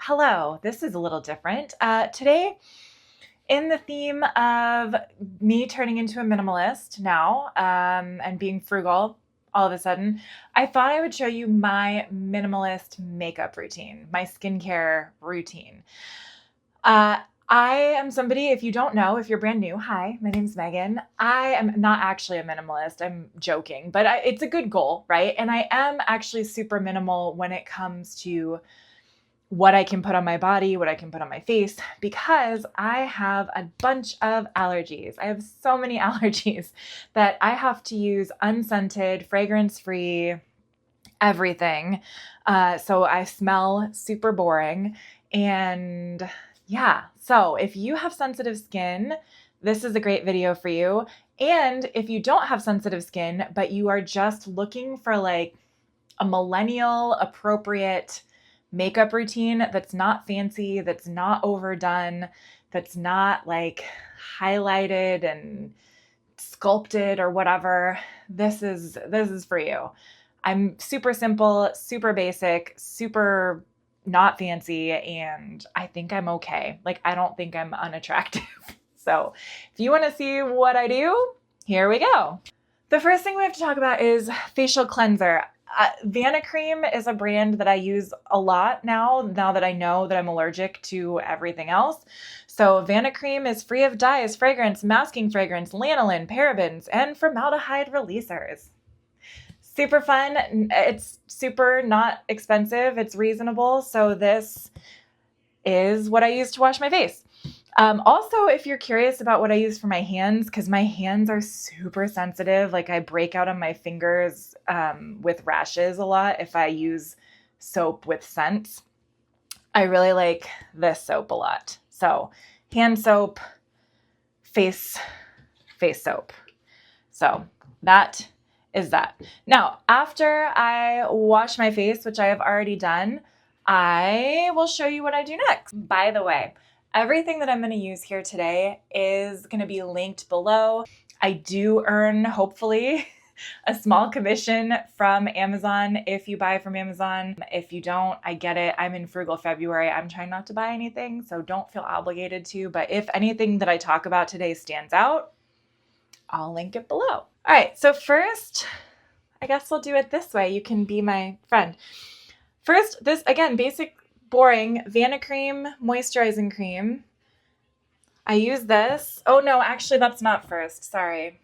Hello, this is a little different. Today, in the theme of me turning into a minimalist now and being frugal all of a sudden, I thought I would show you my minimalist makeup routine, my skincare routine. Uh, I am somebody, if you don't know, if you're brand new, hi, my name's Megan. I am not actually a minimalist. I'm joking, but it's a good goal, right? And I am actually super minimal when it comes to what I can put on my body, what I can put on my face, because I have a bunch of allergies. I have so many allergies that I have to use unscented, fragrance-free everything. So I smell super boring. And yeah, so if you have sensitive skin, this is a great video for you. And if you don't have sensitive skin, but you are just looking for like a millennial appropriate makeup routine that's not fancy, that's not overdone, that's not like highlighted and sculpted or whatever, this is for you. I'm super simple, super basic, super not fancy, and I think I'm okay. Like, I don't think I'm unattractive. So if you want to see what I do, here we go. The first thing we have to talk about is facial cleanser. Vanicream is a brand that I use a lot now that I know that I'm allergic to everything else. So Vanicream is free of dyes, fragrance, masking fragrance, lanolin, parabens, and formaldehyde releasers. Super fun. It's super not expensive. It's reasonable. So this is what I use to wash my face. Also, if you're curious about what I use for my hands, because my hands are super sensitive, like I break out on my fingers with rashes a lot if I use soap with scents. I really like this soap a lot. So hand soap, face soap. So that is that. Now, after I wash my face, which I have already done, I will show you what I do next. By the way, everything that I'm going to use here today is going to be linked below. I do earn, hopefully, a small commission from Amazon if you buy from Amazon. If you don't, I get it. I'm in frugal February. I'm trying not to buy anything, so don't feel obligated to. But if anything that I talk about today stands out, I'll link it below. All right, so first, I guess we'll do it this way. You can be my friend. First, this, again, basic, boring Vanicream moisturizing cream. I use this. Oh no, actually that's not first. Sorry.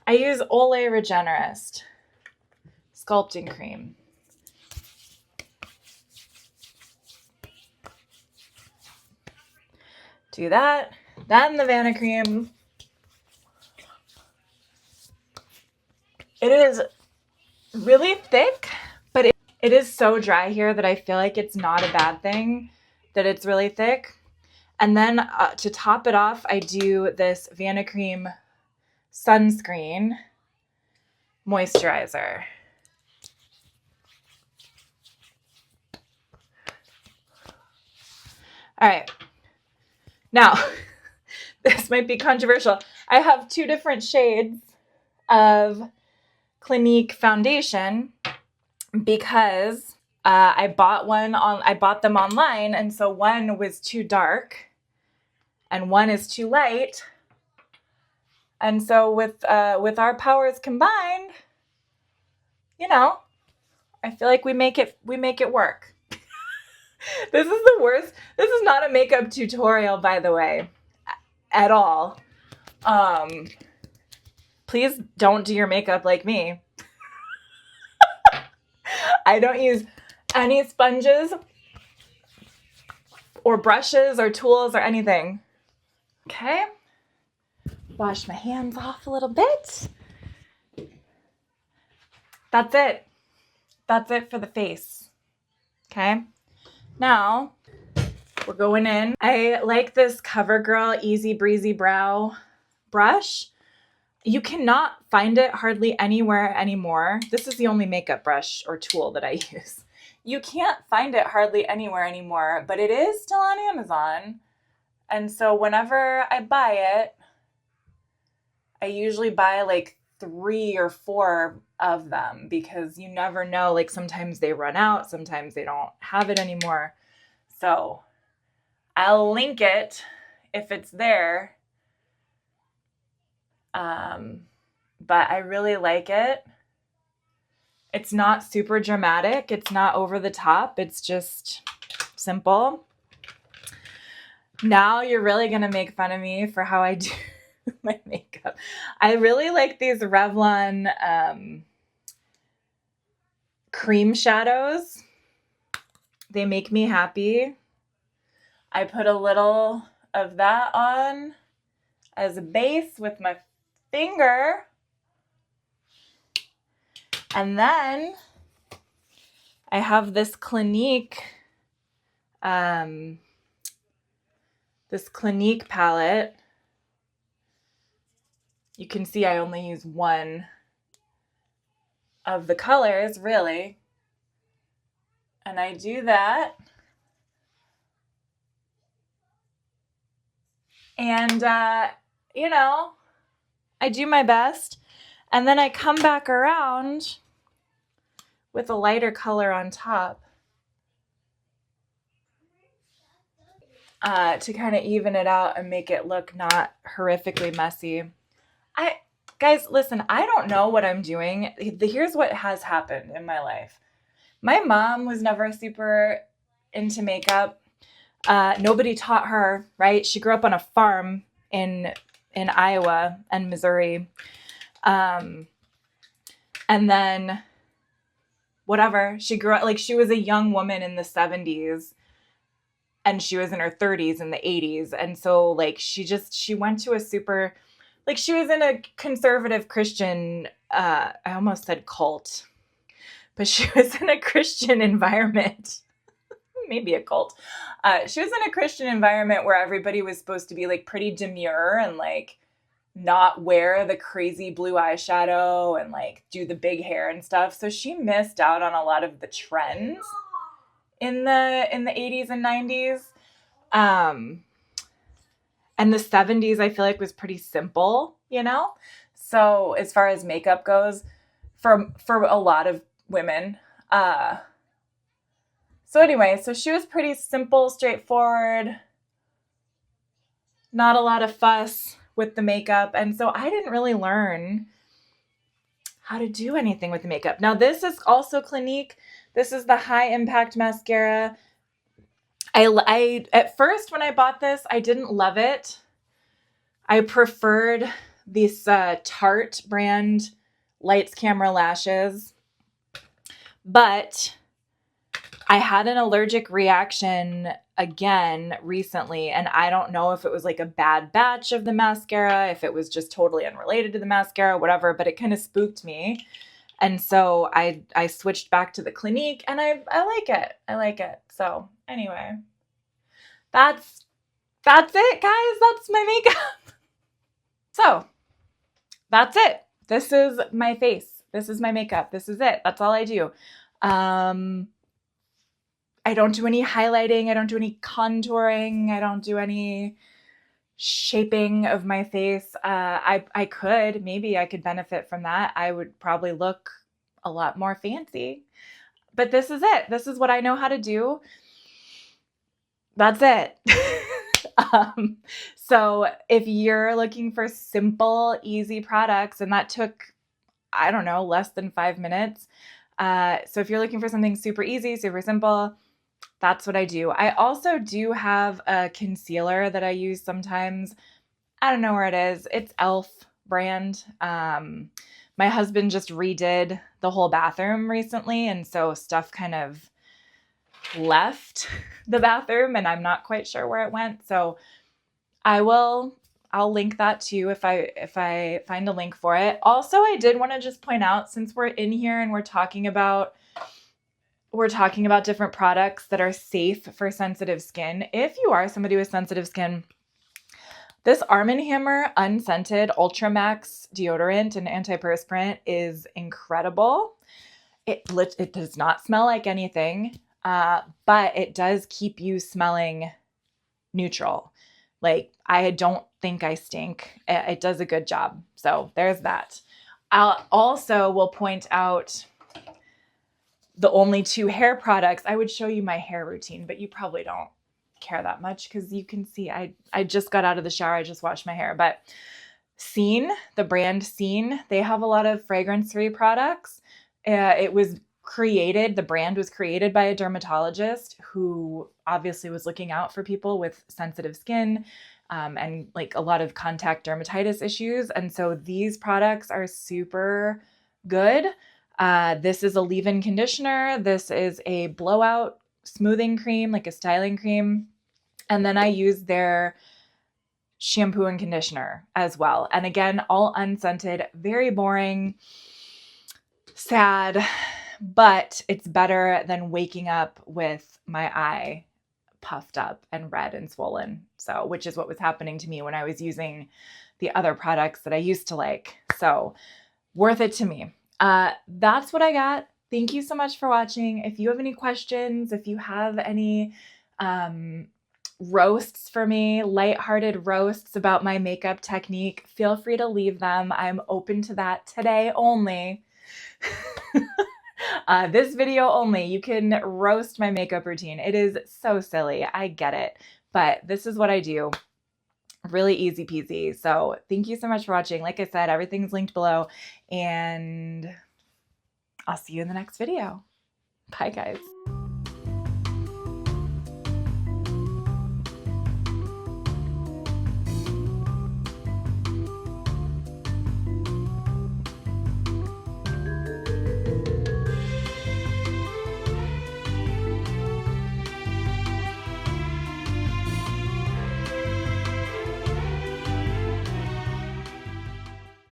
I use Olay Regenerist sculpting cream. Do that. Then the Vanicream. It is really thick, but it is so dry here that I feel like it's not a bad thing that it's really thick. And then to top it off, I do this Vanicream sunscreen moisturizer. All right. Now, this might be controversial. I have two different shades of Clinique foundation because I bought them online, and so one was too dark and one is too light. And so with our powers combined, I feel like we make it work. This is the worst. This is not a makeup tutorial, by the way, at all. Please don't do your makeup like me. I don't use any sponges or brushes or tools or anything. Okay. Wash my hands off a little bit. That's it. That's it for the face. Okay. Now we're going in. I like this CoverGirl Easy Breezy Brow brush. You cannot find it hardly anywhere anymore. This is the only makeup brush or tool that I use. You can't find it hardly anywhere anymore, but it is still on Amazon. And so whenever I buy it, I usually buy like 3 or 4 of them because you never know. Like sometimes they run out, sometimes they don't have it anymore. So I'll link it if it's there. But I really like it. It's not super dramatic. It's not over the top. It's just simple. Now you're really going to make fun of me for how I do my makeup. I really like these Revlon cream shadows. They make me happy. I put a little of that on as a base with my finger. And then I have this Clinique palette. You can see I only use one of the colors, really. And I do that. And, I do my best. And then I come back around with a lighter color on top to kind of even it out and make it look not horrifically messy. Guys, listen, I don't know what I'm doing. Here's what has happened in my life. My mom was never super into makeup. Nobody taught her, right? She grew up on a farm in Iowa and Missouri. And then whatever, she grew up, like she was a young woman in the 70s and she was in her 30s in the 80s. And so like she went to a super, like she was in a conservative Christian, I almost said cult, but she was in a Christian environment. Maybe a cult. She was in a Christian environment where everybody was supposed to be like pretty demure and like not wear the crazy blue eyeshadow and like do the big hair and stuff. So she missed out on a lot of the trends in the 80s and 90s. And the 70s, I feel like, was pretty simple, So as far as makeup goes, for a lot of women. So anyway, so she was pretty simple, straightforward, not a lot of fuss with the makeup. And so I didn't really learn how to do anything with the makeup. Now, this is also Clinique. This is the High Impact Mascara. I at first, when I bought this, I didn't love it. I preferred this Tarte brand Lights Camera Lashes. But I had an allergic reaction again recently, and I don't know if it was like a bad batch of the mascara, if it was just totally unrelated to the mascara, whatever, but it kind of spooked me. And so I switched back to the Clinique, and I like it. I like it. So anyway, that's it, guys. That's my makeup. So that's it. This is my face. This is my makeup. This is it. That's all I do. I don't do any highlighting. I don't do any contouring. I don't do any shaping of my face. Maybe I could benefit from that. I would probably look a lot more fancy. But this is it. This is what I know how to do. That's it. So if you're looking for simple, easy products, and that took, I don't know, less than 5 minutes. So if you're looking for something super easy, super simple, that's what I do. I also do have a concealer that I use sometimes. I don't know where it is. It's e.l.f. brand. My husband just redid the whole bathroom recently, and so stuff kind of left the bathroom, and I'm not quite sure where it went. So I'll link that too if I find a link for it. Also, I did want to just point out, since we're in here and we're talking about different products that are safe for sensitive skin. If you are somebody with sensitive skin, this Arm & Hammer unscented Ultra Max deodorant and antiperspirant is incredible. It does not smell like anything, but it does keep you smelling neutral. Like, I don't think I stink. It does a good job. So there's that. I'll also will point out the only two hair products. I would show you my hair routine, but you probably don't care that much because you can see I just got out of the shower. I just washed my hair. But Scene, the brand Scene, they have a lot of fragrance-free products. The brand was created by a dermatologist who obviously was looking out for people with sensitive skin, and like a lot of contact dermatitis issues. And so these products are super good. This is a leave-in conditioner. This is a blowout smoothing cream, like a styling cream. And then I use their shampoo and conditioner as well. And again, all unscented, very boring, sad, but it's better than waking up with my eye puffed up and red and swollen. So, which is what was happening to me when I was using the other products that I used to like. So, worth it to me. That's what I got. Thank you so much for watching. If you have any questions, if you have any roasts for me, lighthearted roasts about my makeup technique, feel free to leave them. I'm open to that today only. This video only. You can roast my makeup routine. It is so silly. I get it. But this is what I do. Really easy peasy. So thank you so much for watching. Like I said, everything's linked below. And I'll see you in the next video. Bye, guys.